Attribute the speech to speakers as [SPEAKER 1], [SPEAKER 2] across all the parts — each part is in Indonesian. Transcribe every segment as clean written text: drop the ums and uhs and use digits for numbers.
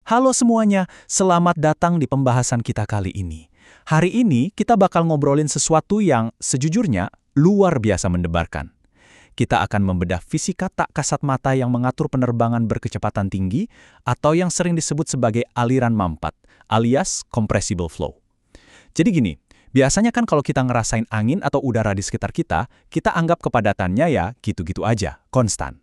[SPEAKER 1] Halo semuanya, selamat datang di pembahasan kita kali ini. Hari ini kita bakal ngobrolin sesuatu yang sejujurnya luar biasa mendebarkan. Kita akan membedah fisika tak kasat mata yang mengatur penerbangan berkecepatan tinggi atau yang sering disebut sebagai aliran mampat, alias compressible flow. Jadi gini, biasanya kan kalau kita ngerasain angin atau udara di sekitar kita, kita anggap kepadatannya ya gitu-gitu aja, konstan.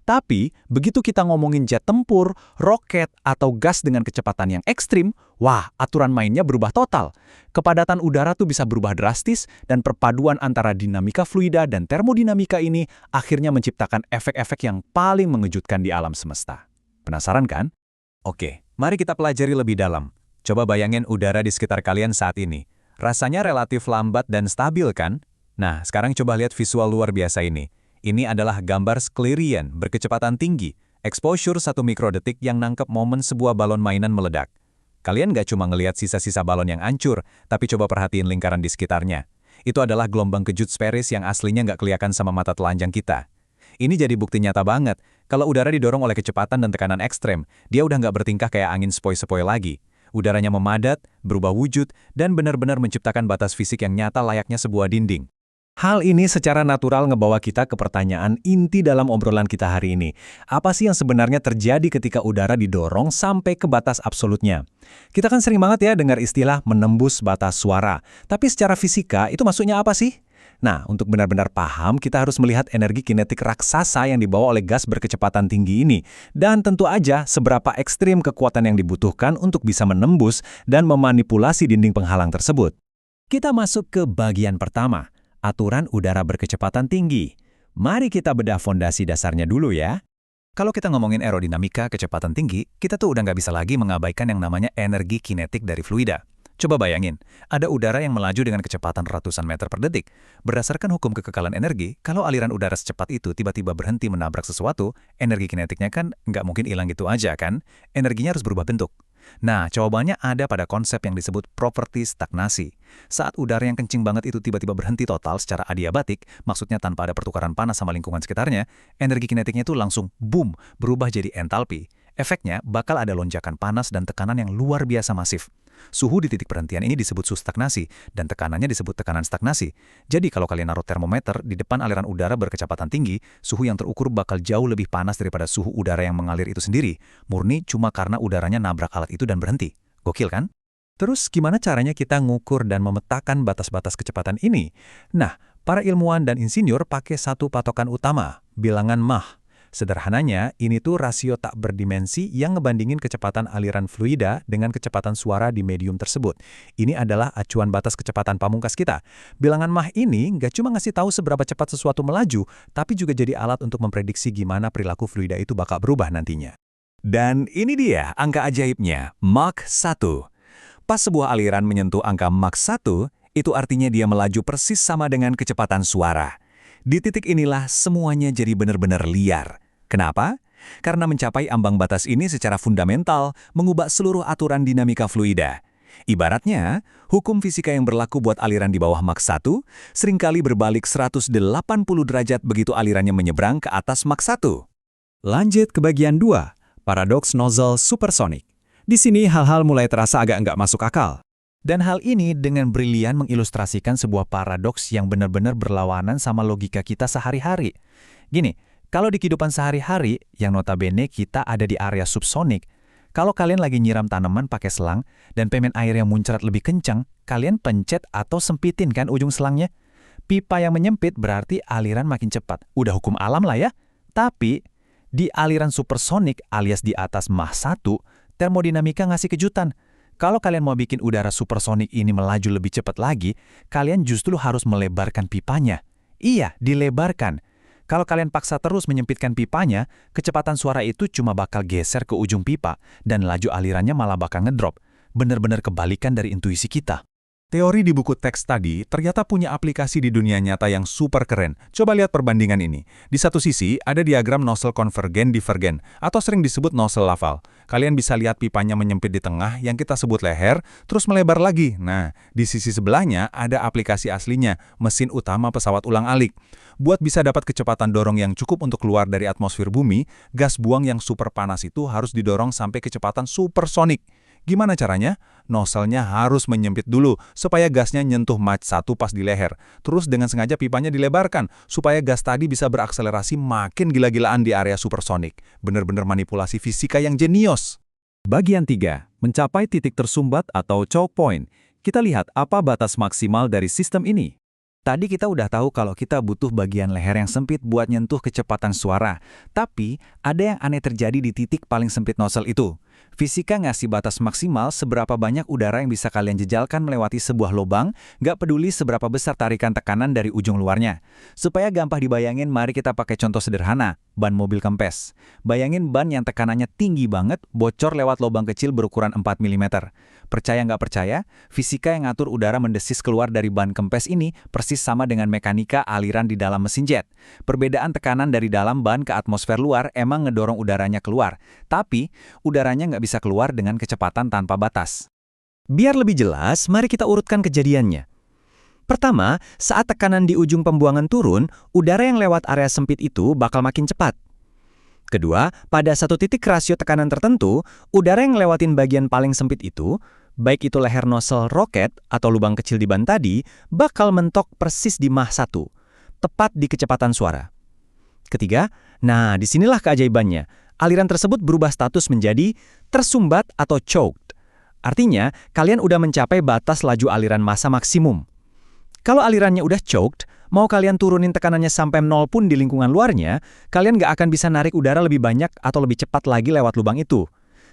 [SPEAKER 1] Tapi, begitu kita ngomongin jet tempur, roket, atau gas dengan kecepatan yang ekstrim, wah, aturan mainnya berubah total. Kepadatan udara tuh bisa berubah drastis, dan perpaduan antara dinamika fluida dan termodinamika ini akhirnya menciptakan efek-efek yang paling mengejutkan di alam semesta. Penasaran kan? Oke, mari kita pelajari lebih dalam. Coba bayangin udara di sekitar kalian saat ini. Rasanya relatif lambat dan stabil kan? Nah, sekarang coba lihat visual luar biasa ini. Ini adalah gambar Schlieren berkecepatan tinggi, exposure 1 mikrodetik yang nangkep momen sebuah balon mainan meledak. Kalian nggak cuma ngelihat sisa-sisa balon yang hancur, tapi coba perhatiin lingkaran di sekitarnya. Itu adalah gelombang kejut sferis yang aslinya nggak kelihatan sama mata telanjang kita. Ini jadi bukti nyata banget, kalau udara didorong oleh kecepatan dan tekanan ekstrem, dia udah nggak bertingkah kayak angin sepoi-sepoi lagi. Udaranya memadat, berubah wujud, dan benar-benar menciptakan batas fisik yang nyata layaknya sebuah dinding. Hal ini secara natural ngebawa kita ke pertanyaan inti dalam obrolan kita hari ini. Apa sih yang sebenarnya terjadi ketika udara didorong sampai ke batas absolutnya? Kita kan sering banget ya dengar istilah menembus batas suara. Tapi secara fisika itu maksudnya apa sih? Nah, untuk benar-benar paham, kita harus melihat energi kinetik raksasa yang dibawa oleh gas berkecepatan tinggi ini. Dan tentu aja seberapa ekstrim kekuatan yang dibutuhkan untuk bisa menembus dan memanipulasi dinding penghalang tersebut. Kita masuk ke bagian pertama. Aturan udara berkecepatan tinggi. Mari kita bedah fondasi dasarnya dulu ya. Kalau kita ngomongin aerodinamika kecepatan tinggi, kita tuh udah nggak bisa lagi mengabaikan yang namanya energi kinetik dari fluida. Coba bayangin, ada udara yang melaju dengan kecepatan ratusan meter per detik. Berdasarkan hukum kekekalan energi, kalau aliran udara secepat itu tiba-tiba berhenti menabrak sesuatu, energi kinetiknya kan nggak mungkin hilang gitu aja kan? Energinya harus berubah bentuk. Nah, jawabannya ada pada konsep yang disebut properti stagnasi. Saat udara yang kencing banget itu tiba-tiba berhenti total secara adiabatik, maksudnya tanpa ada pertukaran panas sama lingkungan sekitarnya, energi kinetiknya itu langsung boom, berubah jadi entalpi. Efeknya bakal ada lonjakan panas dan tekanan yang luar biasa masif. Suhu di titik perhentian ini disebut suhu stagnasi, dan tekanannya disebut tekanan stagnasi. Jadi kalau kalian naruh termometer di depan aliran udara berkecepatan tinggi, suhu yang terukur bakal jauh lebih panas daripada suhu udara yang mengalir itu sendiri, murni cuma karena udaranya nabrak alat itu dan berhenti. Gokil kan? Terus gimana caranya kita ngukur dan memetakan batas-batas kecepatan ini? Nah, para ilmuwan dan insinyur pakai satu patokan utama, bilangan Mach. Sederhananya, ini tuh rasio tak berdimensi yang ngebandingin kecepatan aliran fluida dengan kecepatan suara di medium tersebut. Ini adalah acuan batas kecepatan pamungkas kita. Bilangan Mach ini nggak cuma ngasih tahu seberapa cepat sesuatu melaju, tapi juga jadi alat untuk memprediksi gimana perilaku fluida itu bakal berubah nantinya. Dan ini dia angka ajaibnya, Mach 1. Pas sebuah aliran menyentuh angka Mach 1, itu artinya dia melaju persis sama dengan kecepatan suara. Di titik inilah semuanya jadi benar-benar liar. Kenapa? Karena mencapai ambang batas ini secara fundamental mengubah seluruh aturan dinamika fluida. Ibaratnya, hukum fisika yang berlaku buat aliran di bawah Mach 1 seringkali berbalik 180 derajat begitu alirannya menyeberang ke atas Mach 1. Lanjut ke bagian 2, paradoks nozzle supersonik. Di sini hal-hal mulai terasa agak nggak masuk akal. Dan hal ini dengan brilian mengilustrasikan sebuah paradoks yang benar-benar berlawanan sama logika kita sehari-hari. Gini, kalau di kehidupan sehari-hari, yang notabene kita ada di area subsonik, kalau kalian lagi nyiram tanaman pakai selang dan pengen air yang muncrat lebih kencang, kalian pencet atau sempitin kan ujung selangnya? Pipa yang menyempit berarti aliran makin cepat. Udah hukum alam lah ya. Tapi, di aliran supersonik alias di atas Mach 1, termodinamika ngasih kejutan. Kalau kalian mau bikin udara supersonik ini melaju lebih cepat lagi, kalian justru harus melebarkan pipanya. Iya, dilebarkan. Kalau kalian paksa terus menyempitkan pipanya, kecepatan suara itu cuma bakal geser ke ujung pipa dan laju alirannya malah bakal ngedrop. Bener-bener kebalikan dari intuisi kita. Teori di buku teks tadi ternyata punya aplikasi di dunia nyata yang super keren. Coba lihat perbandingan ini. Di satu sisi, ada diagram nozzle konvergen-divergen, atau sering disebut nozzle Laval. Kalian bisa lihat pipanya menyempit di tengah yang kita sebut leher, terus melebar lagi. Nah, di sisi sebelahnya ada aplikasi aslinya, mesin utama pesawat ulang-alik. Buat bisa dapat kecepatan dorong yang cukup untuk keluar dari atmosfer bumi, gas buang yang super panas itu harus didorong sampai kecepatan supersonik. Gimana caranya? Nozzle-nya harus menyempit dulu, supaya gasnya nyentuh Mach 1 pas di leher. Terus dengan sengaja pipanya dilebarkan, supaya gas tadi bisa berakselerasi makin gila-gilaan di area supersonik. Bener-bener manipulasi fisika yang jenius.
[SPEAKER 2] Bagian 3. Mencapai titik tersumbat atau choke point. Kita lihat apa batas maksimal dari sistem ini.
[SPEAKER 3] Tadi kita udah tahu kalau kita butuh bagian leher yang sempit buat nyentuh kecepatan suara. Tapi, ada yang aneh terjadi di titik paling sempit nozzle itu. Fisika ngasih batas maksimal seberapa banyak udara yang bisa kalian jejalkan melewati sebuah lubang, nggak peduli seberapa besar tarikan tekanan dari ujung luarnya. Supaya gampang dibayangin, mari kita pakai contoh sederhana, ban mobil kempes. Bayangin ban yang tekanannya tinggi banget, bocor lewat lubang kecil berukuran 4 mm. Percaya nggak percaya, fisika yang ngatur udara mendesis keluar dari ban kempes ini persis sama dengan mekanika aliran di dalam mesin jet. Perbedaan tekanan dari dalam ban ke atmosfer luar emang ngedorong udaranya keluar, tapi udaranya nggak bisa keluar dengan kecepatan tanpa batas.
[SPEAKER 4] Biar lebih jelas, mari kita urutkan kejadiannya. Pertama, saat tekanan di ujung pembuangan turun, udara yang lewat area sempit itu bakal makin cepat. Kedua, pada satu titik rasio tekanan tertentu, udara yang lewatin bagian paling sempit itu, baik itu leher nozzle roket atau lubang kecil di ban tadi, bakal mentok persis di Mach 1, tepat di kecepatan suara. Ketiga, nah disinilah keajaibannya. Aliran tersebut berubah status menjadi tersumbat atau choked. Artinya, kalian udah mencapai batas laju aliran massa maksimum. Kalau alirannya udah choked, mau kalian turunin tekanannya sampai 0 pun di lingkungan luarnya, kalian nggak akan bisa narik udara lebih banyak atau lebih cepat lagi lewat lubang itu.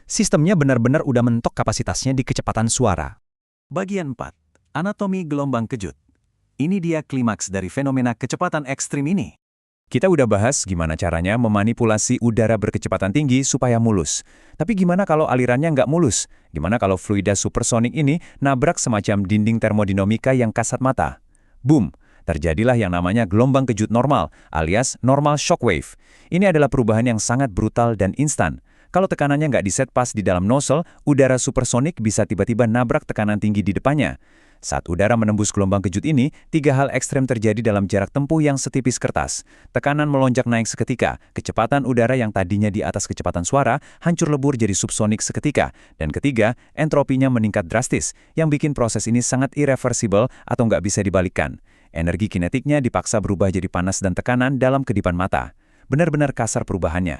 [SPEAKER 4] Sistemnya benar-benar udah mentok kapasitasnya di kecepatan suara.
[SPEAKER 2] Bagian 4. Anatomi gelombang kejut. Ini dia klimaks dari fenomena kecepatan ekstrim ini. Kita udah bahas gimana caranya memanipulasi udara berkecepatan tinggi supaya mulus. Tapi gimana kalau alirannya nggak mulus? Gimana kalau fluida supersonik ini nabrak semacam dinding termodinamika yang kasat mata? Boom! Terjadilah yang namanya gelombang kejut normal, alias normal shockwave. Ini adalah perubahan yang sangat brutal dan instan. Kalau tekanannya nggak diset pas di dalam nozzle, udara supersonik bisa tiba-tiba nabrak tekanan tinggi di depannya. Saat udara menembus gelombang kejut ini, 3 hal ekstrem terjadi dalam jarak tempuh yang setipis kertas. Tekanan melonjak naik seketika, kecepatan udara yang tadinya di atas kecepatan suara hancur lebur jadi subsonik seketika. Dan ketiga, entropinya meningkat drastis, yang bikin proses ini sangat irreversible atau nggak bisa dibalikkan. Energi kinetiknya dipaksa berubah jadi panas dan tekanan dalam kedipan mata. Benar-benar kasar perubahannya.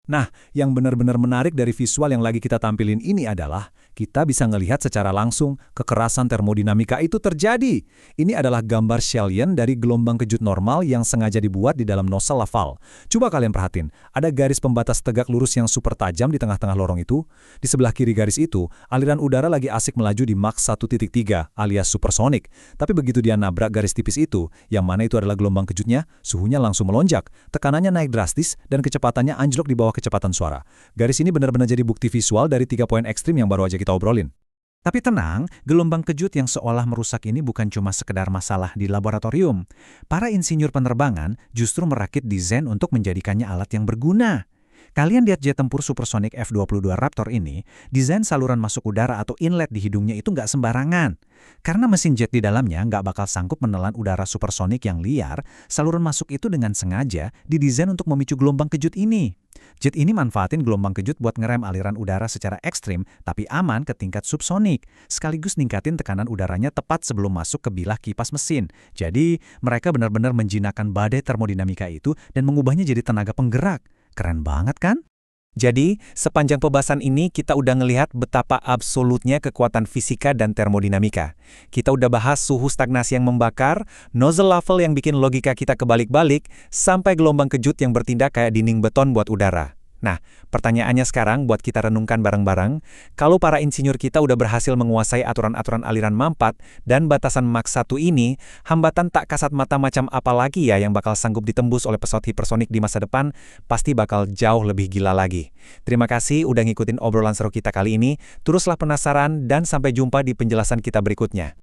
[SPEAKER 1] Nah, yang benar-benar menarik dari visual yang lagi kita tampilin ini adalah kita bisa ngelihat secara langsung kekerasan termodinamika itu terjadi. Ini adalah gambar Schelian dari gelombang kejut normal yang sengaja dibuat di dalam nozzle Laval. Coba kalian perhatiin, ada garis pembatas tegak lurus yang super tajam di tengah-tengah lorong itu. Di sebelah kiri garis itu, aliran udara lagi asik melaju di Mach 1.3 alias supersonik. Tapi begitu dia nabrak garis tipis itu, yang mana itu adalah gelombang kejutnya, suhunya langsung melonjak, tekanannya naik drastis, dan kecepatannya anjlok di bawah kecepatan suara. Garis ini benar-benar jadi bukti visual dari 3 poin ekstrim yang baru aja kita obrolin.
[SPEAKER 2] Tapi tenang, gelombang kejut yang seolah merusak ini bukan cuma sekedar masalah di laboratorium. Para insinyur penerbangan justru merakit desain untuk menjadikannya alat yang berguna. Kalian lihat jet tempur supersonik F-22 Raptor ini, desain saluran masuk udara atau inlet di hidungnya itu nggak sembarangan. Karena mesin jet di dalamnya nggak bakal sanggup menelan udara supersonik yang liar, saluran masuk itu dengan sengaja didesain untuk memicu gelombang kejut ini. Jet ini manfaatin gelombang kejut buat ngerem aliran udara secara ekstrim, tapi aman ke tingkat subsonik, sekaligus ningkatin tekanan udaranya tepat sebelum masuk ke bilah kipas mesin. Jadi, mereka benar-benar menjinakkan badai termodinamika itu dan mengubahnya jadi tenaga penggerak. Keren banget kan?
[SPEAKER 4] Jadi, sepanjang pembahasan ini kita udah ngelihat betapa absolutnya kekuatan fisika dan termodinamika. Kita udah bahas suhu stagnasi yang membakar, nozzle Laval yang bikin logika kita kebalik-balik, sampai gelombang kejut yang bertindak kayak dinding beton buat udara. Nah, pertanyaannya sekarang buat kita renungkan bareng-bareng, kalau para insinyur kita udah berhasil menguasai aturan-aturan aliran mampat dan batasan Mach 1 ini, hambatan tak kasat mata macam apa lagi ya yang bakal sanggup ditembus oleh pesawat hipersonik di masa depan, pasti bakal jauh lebih gila lagi. Terima kasih udah ngikutin obrolan seru kita kali ini, teruslah penasaran dan sampai jumpa di penjelasan kita berikutnya.